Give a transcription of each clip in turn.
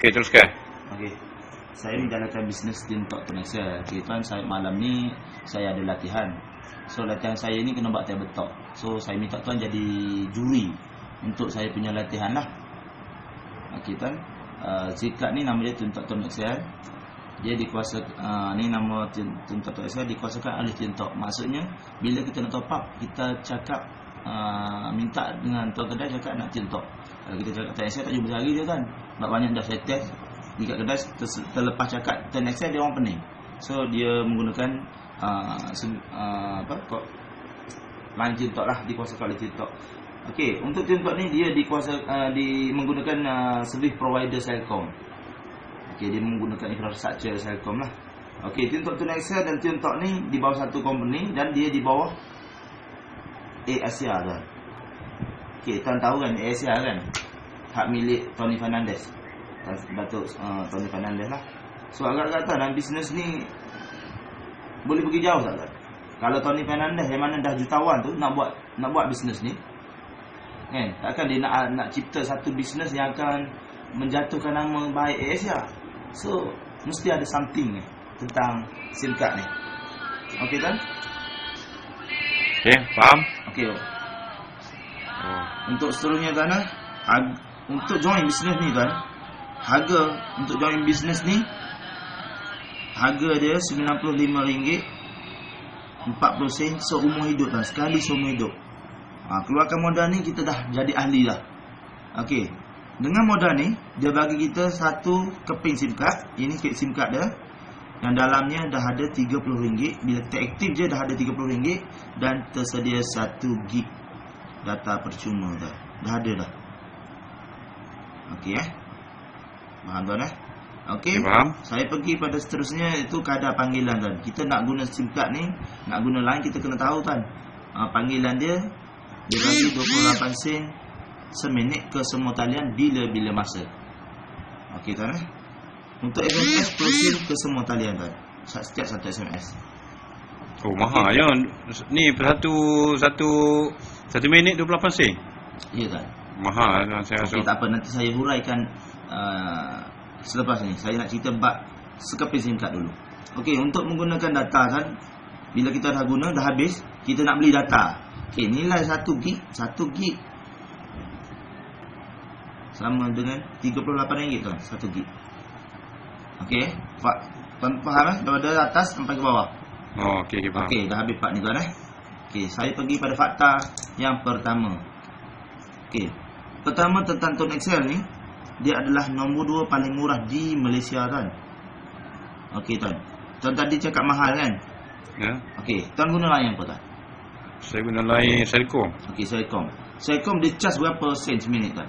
Okey, teruskan. Okey. Saya menjalankan bisnes TikTok Tunaxel. Okey tuan, saya malam ni saya ada latihan. So latihan saya ni kena buat betok. So saya minta tuan jadi juri untuk saya punya latihan lah. Okey tuan. Zikat ni nama dia TikTok Tunaxel. Dia dikuasa ni nama TikTok Tunaxel dikuasakan oleh TikTok. Maksudnya bila kita nak top up, kita cakap minta dengan tuan kedai cakap nak TikTok. Kalau kita cakap TikTok tak jumpa sehari je kan. Sebab banyak dah saya test di kedai, terlepas cakap TikTok dia orang pening. So dia menggunakan line TikTok lah, dikuasakan oleh TikTok. Okey, untuk TikTok ni dia menggunakan servis provider Celcom. Okey, dia menggunakan infrastruktur Celcom lah. Okey, TikTok Tunaxel dan TikTok ni di bawah satu company dan dia di bawah Asia kan. Okey, tuan tahu kan Asia kan? Hak milik Tony Fernandez. Datuk Tony Fernandez lah. So agak-agak tuan dalam bisnes ni boleh pergi jauh tak tuan? Kalau Tony Fernandez yang mana dah jutawan tu nak buat bisnes ni, kan? Takkan dia nak cipta satu bisnes yang akan menjatuhkan nama baik Asia. So mesti ada something tentang SIM card ni. Okey tuan? Okey, faham? Okey. Untuk seterusnya tuan, untuk join bisnes ni tuan, harga untuk join bisnes ni harga dia RM95 40 seumur hidup tuan, sekali seumur hidup. Keluarkan modal ni kita dah jadi ahli dah. Okey. Dengan modal ni dia bagi kita satu keping SIM card. Ini SIM card dia. Yang dalamnya dah ada RM30. Bila teraktif je dah ada RM30 dan tersedia 1 gig data percuma dah. Dah ada dah. Okey faham tuan Okey. Faham. Saya pergi pada seterusnya itu kadar panggilan tuan. Kita nak guna SIM card ni, nak guna line kita kena tahu tuan. Panggilan dia bagi 28 sen seminit ke semua talian bila-bila masa. Okey tuan Untuk SMS 10 sen ke semua talian tuan. Setiap satu SMS. Oh, mahal je. Ni satu minit 28 sen. Ya tuan. Mahal tuan saya rasa. Okey, tak apa, nanti saya huraikan selepas ni. Saya nak cerita bab sekeping SIM card dulu. Okey, untuk menggunakan data kan, bila kita dah guna dah habis, kita nak beli data. Okey, nilai 1 gig sama dengan RM38 tuan, 1 gig. Okey, tuan faham daripada atas sampai ke bawah. Oh, okey, faham. Okey, dah habis part ni tuan Okey, saya pergi pada fakta yang pertama. Okey. Pertama tentang Tunaxel ni, dia adalah nombor 2 paling murah di Malaysia tuan. Okey tuan. Tuan tadi cakap mahal kan? Ya. Okey, tuan guna line apa tuan? Saya guna line Celcom. Okey, Celcom. Celcom dia charge berapa sen seminit tuan?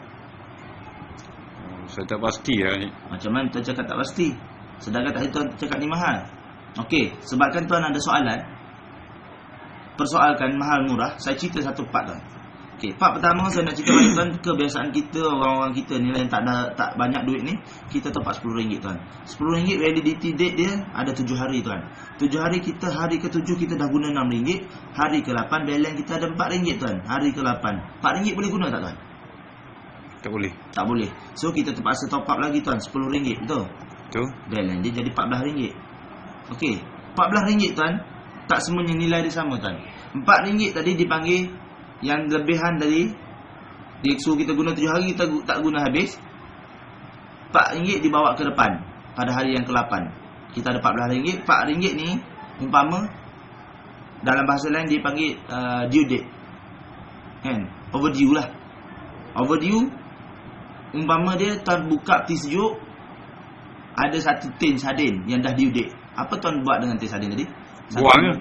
Saya tak pasti lah ni. Macam mana tuan cakap tak pasti? Sedangkan tadi tuan cakap ni mahal. Okey, sebabkan tuan ada soalan, persoalkan mahal murah, saya cerita satu part tuan. Okey, part pertama saya nak cerita bagi tuan, kebiasaan kita, orang-orang kita ni yang tak banyak duit ni, kita top up RM10 tuan. RM10 validity date dia ada 7 hari tuan. 7 hari kita, hari ke-7 kita dah guna RM6, hari ke-8 balance kita ada RM4 tuan. Hari ke-8 RM4 boleh guna tak tuan? Tak boleh. Tak boleh. So kita terpaksa top up lagi tuan, RM10, betul? Betul. Balance dia jadi RM14. Okey, RM14 tuan, tak semuanya nilai dia sama tuan. RM4 tadi dipanggil yang lebihan tadi, dia suruh kita guna 7 hari, kita tak guna habis. RM4 dibawa ke depan pada hari yang ke-8. Kita ada RM14. RM4 ni umpama dalam bahasa lain dia panggil due date. Kan? Overdue lah. Overdue umpama dia tuan buka peti sejuk, ada satu tin sardin yang dah due date. Apa tuan buat dengan tin sardin tadi? Buang ke?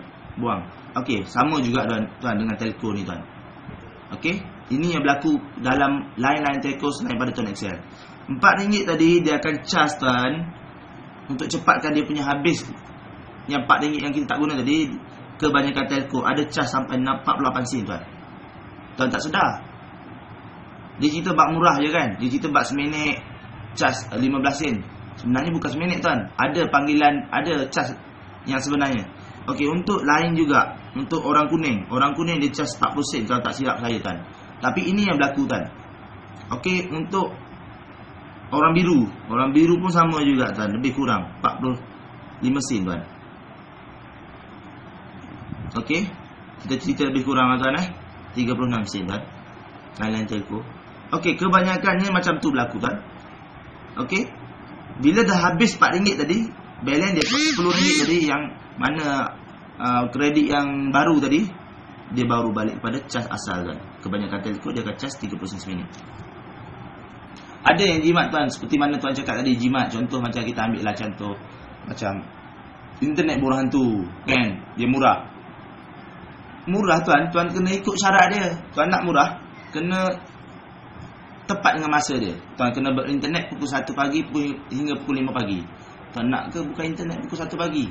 Buang. Okey, sama juga tuan dengan telco ni tuan. Okey, ini yang berlaku dalam line-line telco selain pada Tunaxel. RM4 tadi dia akan charge tuan untuk cepatkan dia punya habis. Yang RM4 yang kita tak guna tadi, kebanyakan telco ada charge sampai 48 sen tuan. Tuan tak sedar. Dia cerita bab murah je kan. Dia cerita bab seminit charge 15 sen. Sebenarnya bukan seminit tuan. Ada panggilan, ada charge yang sebenarnya. Okey, untuk lain juga, untuk orang kuning dia charge 40 sen kalau tak silap saya tuan. Tapi ini yang berlaku tuan. Okey, untuk Orang biru pun sama juga tuan, lebih kurang 45 sen tuan. Okey, kita cerita lebih kurang tuan 36 sen tuan. Lain-lain telco. Okey, kebanyakannya macam tu berlaku tuan. Okey, bila dah habis RM4 tadi, balance dia RM10 tadi yang mana kredit yang baru tadi, dia baru balik kepada cas asal tuan. Kebanyakan telco dia akan cas 39 minit. Ada yang jimat tuan, seperti mana tuan cakap tadi, jimat. Contoh macam kita ambil lah contoh macam internet bola hantu kan, dia murah. Murah tuan kena ikut syarat dia. Tuan nak murah, kena tepat dengan masa dia. Tuan kena berinternet pukul 1 pagi hingga pukul 5 pagi. Tuan nak ke buka internet pukul 1 pagi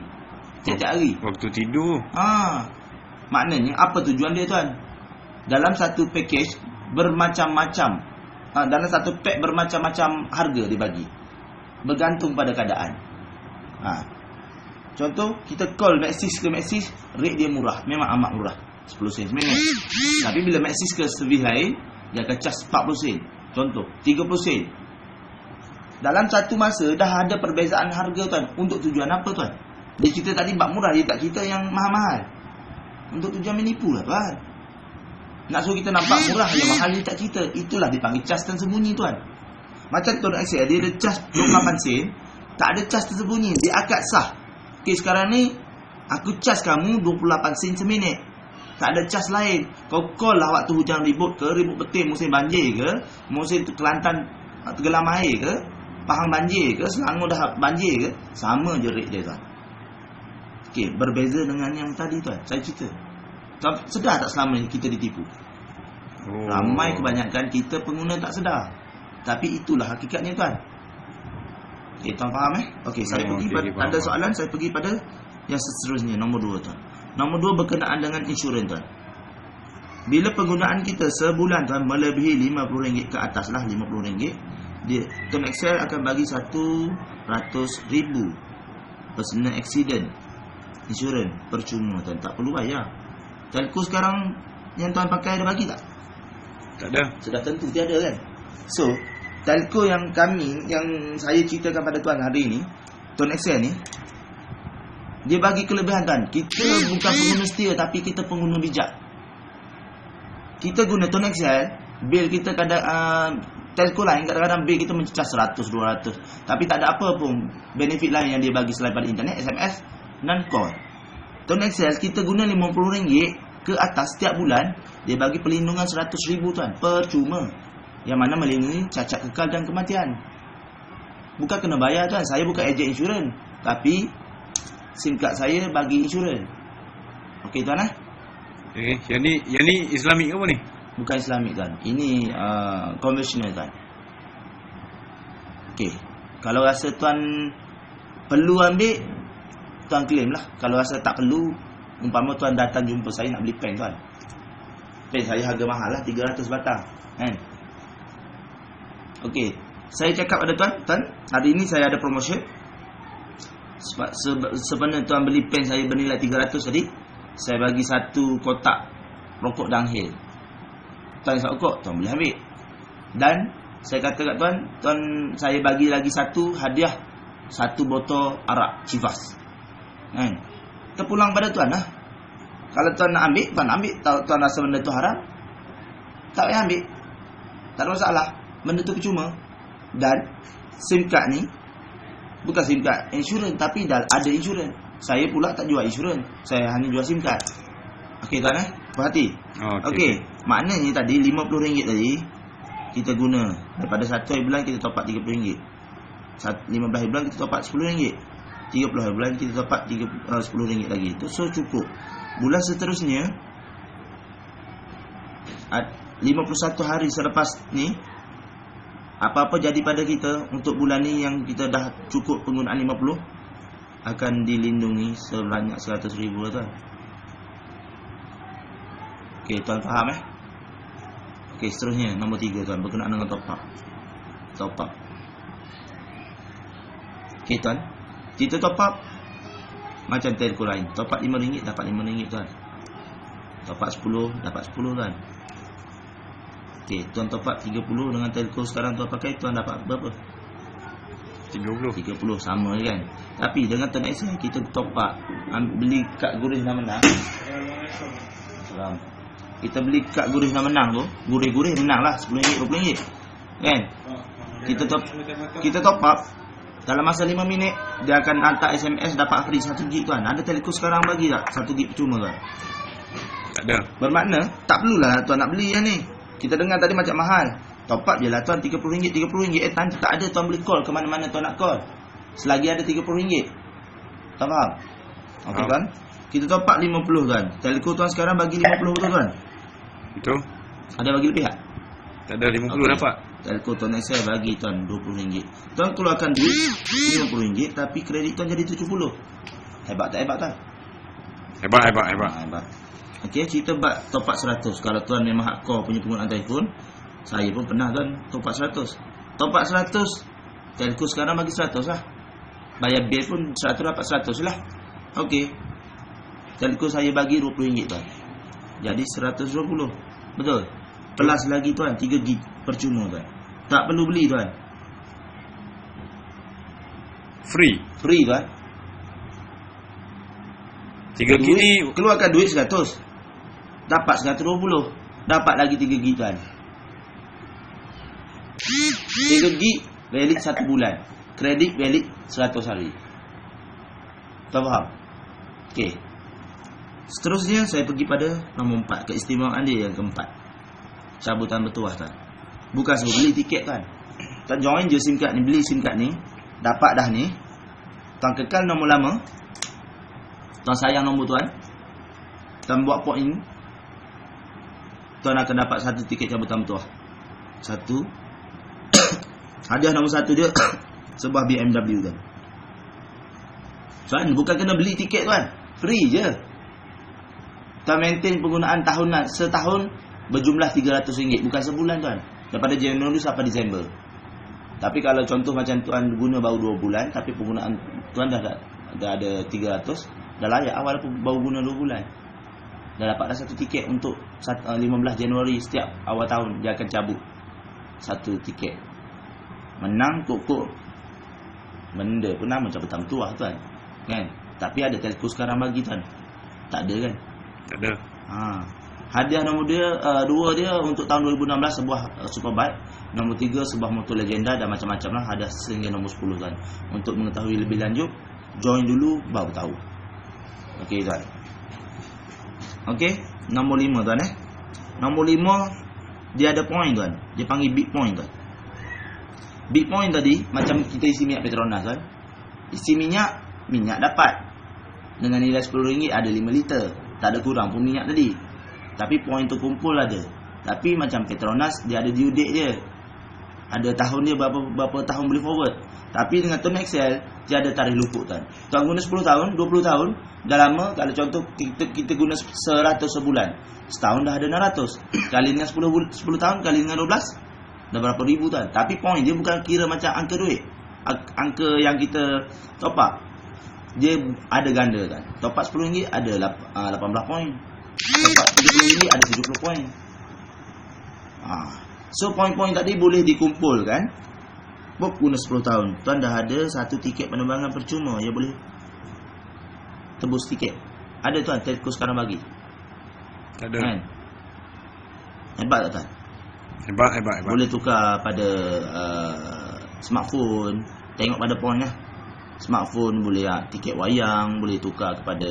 tiap-tiap hari? Waktu tidur. Maknanya apa tujuan dia tuan? Dalam satu package bermacam-macam, dalam satu pack bermacam-macam harga dia bagi, bergantung pada keadaan. Contoh kita call Maxis ke Maxis, rate dia murah, memang amat murah, 10 sen seminit. Tapi bila Maxis ke servis lain, dia akan charge 40 sen. Contoh 30 sen. Dalam satu masa dah ada perbezaan harga tuan. Untuk tujuan apa tuan? Dia cerita tadi bab murah, dia tak cerita yang mahal-mahal. Untuk tujuan menipu lah tuan. Nak suruh kita nampak murah, yang mahal dia tak cerita. Itulah dipanggil cas tersembunyi tuan. Macam tuan Axel, dia ada cas 28 sen, tak ada cas tersembunyi, dia akad sah. Okey, sekarang ni aku cas kamu 28 sen seminit. Tak ada cas lain. Kau call lah waktu hujan ribut ke, ribut betul musim banjir ke, musim Kelantan tenggelam air ke, Pahang banjir ke, Selangor dah banjir ke, sama je rate dia tuan. Okey, berbeza dengan yang tadi tuan, saya cerita. Tuan sedar tak selama ni kita ditipu? Ramai kebanyakan kita pengguna tak sedar. Tapi itulah hakikatnya tuan. Okey, tuan faham Okey, saya pergi pada ada soalan, saya pergi pada yang seterusnya, nombor 2 tuan. Nombor 2 berkenaan dengan insurans tuan. Bila penggunaan kita sebulan tuan melebihi RM50 ke atas lah, RM50, dia Tuan Excel akan bagi 100,000 personal accident insurans percuma tuan, tak perlu bayar. Telco sekarang yang tuan pakai ada bagi tak? Tak ada. Sudah tentu tiada kan. So telco yang saya ceritakan pada tuan hari ni, Tuan Excel ni, dia bagi kelebihan tuan. Kita bukan pengguna setia, tapi kita pengguna bijak. Kita guna Tuan Excel, bil kita kadang telco lain kadang-kadang bil kita mencecah 100, 200. Tapi tak ada apa pun benefit lain yang dia bagi selain pada internet, SMS dan call. Tuan Excel kita guna RM50 ke atas setiap bulan, dia bagi perlindungan 100,000 tuan, percuma. Yang mana melindungi cacat kekal dan kematian. Bukan kena bayar tuan, saya bukan ejen insurans, tapi SIM card saya bagi insurans. Okey tuan Okey, yang ni Islamik ke apa ni? Bukan Islamik tuan. Ini konvensional tuan. Okey. Kalau rasa tuan perlu ambil, tuan claim lah. Kalau rasa tak perlu, umpama tuan datang jumpa saya nak beli pen tuan. Pen saya harga mahal lah, 300 batang kan. Okey, saya cakap pada tuan, hari ini saya ada promotion. Sebenarnya tuan beli pen saya bernilai 300 tadi, saya bagi satu kotak rokok downhill. Tuan isap rokok, tuan boleh ambil. Dan saya kata kat tuan saya bagi lagi satu hadiah, satu botol arak Chivas. Kan? Terpulang pada tuan lah. Kalau tuan nak ambil, tuan ambil. Tuan rasa benda tu haram, tak payah ambil. Tak ada masalah. Benda tu percuma. Dan SIM card ni bukan SIM card insurans, tapi dah ada insurans. Saya pula tak jual insurans, saya hanya jual SIM card. Okey tuan perhati. Okey, maknanya tadi RM50 tadi kita guna daripada 1 hari bulan kita top up RM30. 15 hari bulan kita top up RM10. 30 hari bulan kita top up RM10 lagi. Itu so cukup. Bulan seterusnya 51 hari selepas ni, apa-apa jadi pada kita untuk bulan ni yang kita dah cukup penggunaan 50, akan dilindungi sebanyak 100,000 tuan. Okey, tuan faham Okey, seterusnya nombor 3 tuan, berkenaan dengan top up. Top up. Okey tuan, kita top up macam telco lain. Top up RM5 dapat RM5 tuan. Top up 10 dapat 10 tuan. Okey, tuan top up 30 dengan telco sekarang tuan pakai, tuan dapat berapa? 30. 30 sama kan. Tapi dengan Tuan Excel kita top up, beli kad gurih nak menang. Salam. Kita beli kad gurih nak menang tu, gurih-gurih menang lah RM10, RM20. Kan? Kita top up dalam masa 5 minit dia akan hantar SMS dapat free 1 GB tuan. Ada Telco sekarang bagi tak 1 GB percuma tuan? Tak ada. Bermakna tak perlulah tuan nak beli yang ni. Kita dengar tadi macam mahal. Top up je lah tuan, RM30, RM30 airtime tak ada tuan boleh call ke mana-mana tuan nak call. Selagi ada RM30. Tak faham? Okey tuan. Kita top up 50 tuan. Telco tuan sekarang bagi 50 betul tuan? Betul. Ada bagi lebih tak? Tak ada 50 Okey. dapat. Telco tuan Excel bagi tuan RM20. Tuan keluarkan duit RM50 tapi kredit tuan jadi RM70. Hebat tak hebat tuan? Hebat. Hebat. Okey, kita buat top up 100. Kalau tuan memang hardcore punya penggunaan telefon, saya pun pernah tuan top up 100. Top up 100, Telco sekarang bagi 100 lah. Bayar bil pun 100 dapat 100 lah. Okey. Telco saya bagi RM20 tuan. Jadi 120. Betul? Plus lagi tuan 3 GB percuma tuan. Tak perlu beli tuan. Free. Free tuan. 3 GB ni Keluarkan duit 100. Dapat 120. Dapat lagi 3 GB tuan. 3 GB valid 1 bulan. Kredit valid 100 hari. Tak faham? Okey. Seterusnya saya pergi pada nombor 4, keistimewaan dia yang keempat. Cabutan bertuah tuan. Bukan sebab beli tiket tuan. Tuan join je SIM card ni, beli SIM card ni, dapat dah ni. Tuan kekal nombor lama. Tuan sayang nombor tuan. Tuan buat point. Tuan akan dapat 1 tiket cabutan bertuah. 1. Hadiah nombor 1 dia sebuah BMW tuan. Tuan bukan kena beli tiket tuan. Free je. Tuan maintain penggunaan tahunan, setahun berjumlah RM300, bukan sebulan tuan. Daripada Januari sampai Disember. Tapi kalau contoh macam tuan guna baru 2 bulan tapi penggunaan tuan dah ada 300, dah layak walaupun baru guna 2 bulan. Dah dapat dah 1 tiket untuk 15 Januari setiap awal tahun dia akan cabut 1 tiket. Menang kok benda pun nama cabutan bertuah tuan. Kan? Tapi ada Telco sekarang bagi tuan. Tak ada kan? tak ada. Hadiah nombor dia 2 dia untuk tahun 2016 sebuah Superbike. Nombor 3 sebuah motor legenda dan macam-macam lah. Hadiah sehingga nombor 10 tuan. Untuk mengetahui lebih lanjut, join dulu baru tahu. Okey tuan. Okey, nombor 5 tuan Nombor 5 dia ada point tuan. Dia panggil big point tuan. Big point tadi macam kita isi minyak Petronas tuan. Isi minyak dapat. Dengan nilai RM10 ada 5 liter. Tak ada kurang pun minyak tadi. Tapi point tu kumpul ada. Tapi macam Petronas dia ada due date dia. Ada tahun dia berapa tahun boleh forward. Tapi dengan Tuan Excel dia ada tarikh luput tuan. Tuan guna 10 tahun, 20 tahun, dah lama. Kalau contoh kita guna 100 sebulan, setahun dah ada 600. Kali dengan 10 tahun kali dengan 12 dah berapa ribu tuan. Tapi point dia bukan kira macam angka duit. Angka yang kita top up dia ada ganda kan. Top up RM10 ada 18 poin. Top up RM30 ada 70 poin. So poin-poin tadi boleh dikumpulkan. Bob guna 10 tahun. Tuan dah ada 1 tiket penerbangan percuma. Ya boleh tebus tiket. Ada tuan Telco sekarang bagi. Tak ada. Kan? Hebat tak tuan? Hebat. Boleh tukar pada smartphone. Tengok pada poin lah. Smartphone boleh tiket wayang, boleh tukar kepada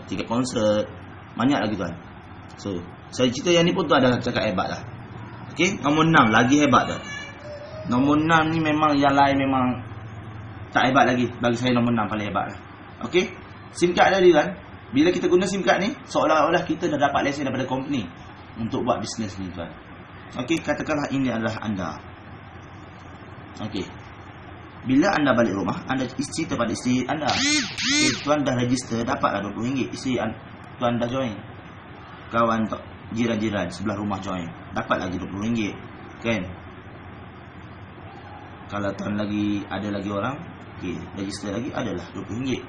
tiket konsert. Banyak lagi tuan. So saya cerita yang ni pun tuan dah cakap hebat lah. Okey, nombor 6 lagi hebat tuan. Nombor 6 ni memang yang lain memang tak hebat lagi. Bagi saya nombor 6 paling hebat lah. Okey, SIM card tadi tuan. Bila kita guna SIM card ni, seolah-olah kita dah dapat lesen daripada company untuk buat bisnes ni tuan. Okey, katakanlah ini adalah anda. Okey, bila anda balik rumah, anda cerita pada isteri anda. Okay, tuan dah register, dapatlah RM20. Isteri tuan dah join. Kawan jiran-jiran sebelah rumah join, dapat lagi RM20. Kan? Kalau tuan lagi ada lagi orang, okay, register lagi adalah RM20.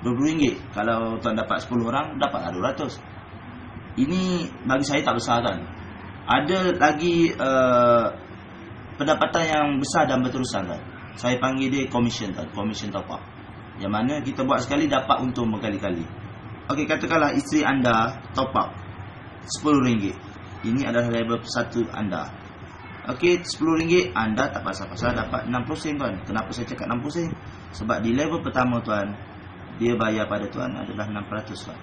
RM20. Kalau tuan dapat 10 orang, dapatlah RM200. Ini bagi saya tak besar kan. Ada lagi pendapatan yang besar dan berterusan kan. Saya panggil dia commission tuan, commission top up. Yang mana kita buat sekali dapat untung berkali-kali. Okey, katakanlah isteri anda top up RM10. Ini adalah level 1 anda. Okey, RM10 anda tak pasal-pasal dapat 60 sen tuan. Kenapa saya cakap 60 sen? Sebab di level pertama tuan, dia bayar pada tuan adalah 600 tuan.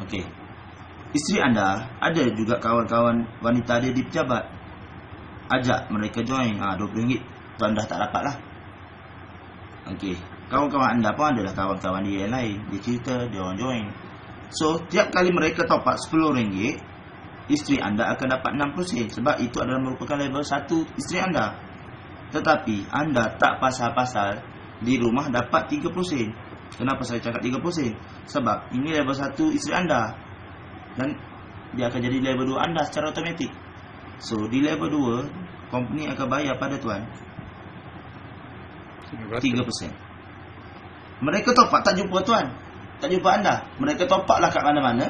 Okey. Isteri anda ada juga kawan-kawan wanita dia di pejabat. Ajak mereka join. RM20 tuan dah tak dapat lah. Okey. Kawan-kawan anda pun adalah kawan-kawan dia yang lain. Dia cerita, dia orang join. So, tiap kali mereka top up RM10, isteri anda akan dapat 60 sen. Sebab itu adalah merupakan level 1 isteri anda. Tetapi anda tak pasal-pasal di rumah dapat 30 sen. Kenapa saya cakap 30 sen? Sebab ini level 1 isteri anda. Dan dia akan jadi level 2 anda secara automatik. So, di level 2, company akan bayar pada tuan 3%. Mereka top up tak jumpa tuan, tak jumpa anda. Mereka top up lah kat mana-mana.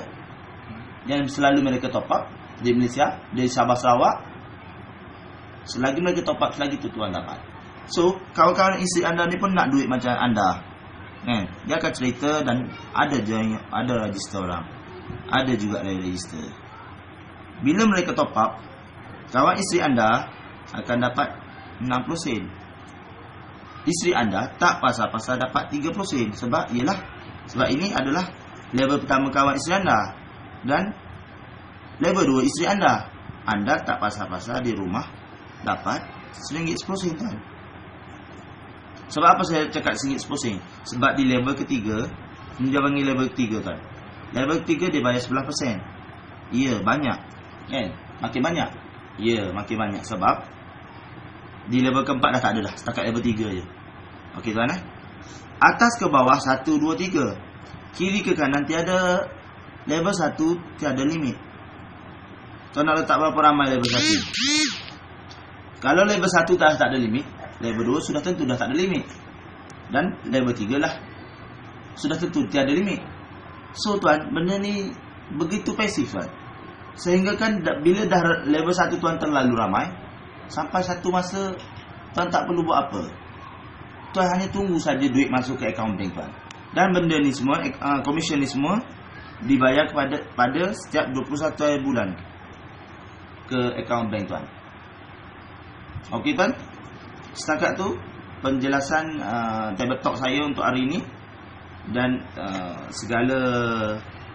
Yang selalu mereka top up di Malaysia, di Sabah Sarawak. Selagi mereka top up, selagi tu tuan dapat. So, kawan-kawan isteri anda ni pun nak duit macam anda. Dia akan cerita dan ada register orang. Ada juga register. Bila mereka top up, kawan isteri anda akan dapat 60 sen. Isteri anda tak pasal-pasal dapat 30 sen. Sebab ini adalah level pertama kawan isteri anda. Dan level 2 isteri anda. Anda tak pasal-pasal di rumah dapat RM10 tuan. Sebab apa saya cakap RM10? Sebab di level ketiga, ini dia panggil level ketiga tuan. Level ketiga dia bayar 11%. Ya, banyak. Kan? Makin banyak. Ya, makin banyak. Sebab di level keempat dah tak ada dah. Setakat level 3 je. Okey tuan Atas ke bawah 1, 2, 3. Kiri ke kanan tiada. Level 1 tiada limit. Tuan nak letak berapa ramai level 1? Kalau level 1 tak ada limit, level 2 sudah tentu dah tak ada limit. Dan level 3 lah sudah tentu tiada limit. So tuan, benda ni begitu pasif tuan. Sehingga kan bila dah level 1 tuan terlalu ramai, sampai satu masa tuan tak perlu buat apa. Tuan hanya tunggu saja duit masuk ke akaun bank tuan. Dan benda ni semua, komisen ni semua dibayar pada setiap 21 hari bulan ke akaun bank tuan. Okey tuan. Setakat tu penjelasan table talk saya untuk hari ini. Dan segala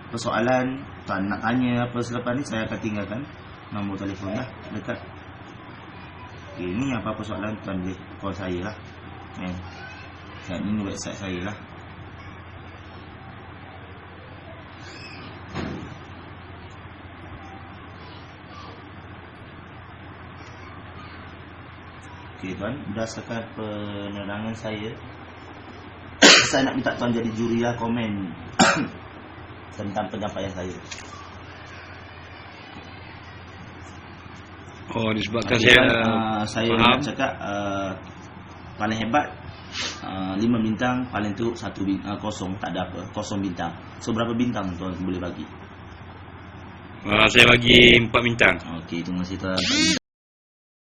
persoalan tuan nak tanya apa selepas ni, saya akan tinggalkan nombor telefon dah dekat. Okay, ni apa-apa soalan tuan boleh call saya lah. Dan ini website saya lah. Okay tuan, berdasarkan penerangan saya nak minta tuan jadi juri lah komen tentang penyampaian saya. Oh, disebabkan Okay, saya saya faham. nak cakap paling hebat 5 bintang, paling teruk 1 bintang, kosong, tak ada apa, 0 bintang. So berapa bintang tuan boleh bagi? Saya bagi 4 bintang. Okey, terima kasih tuan.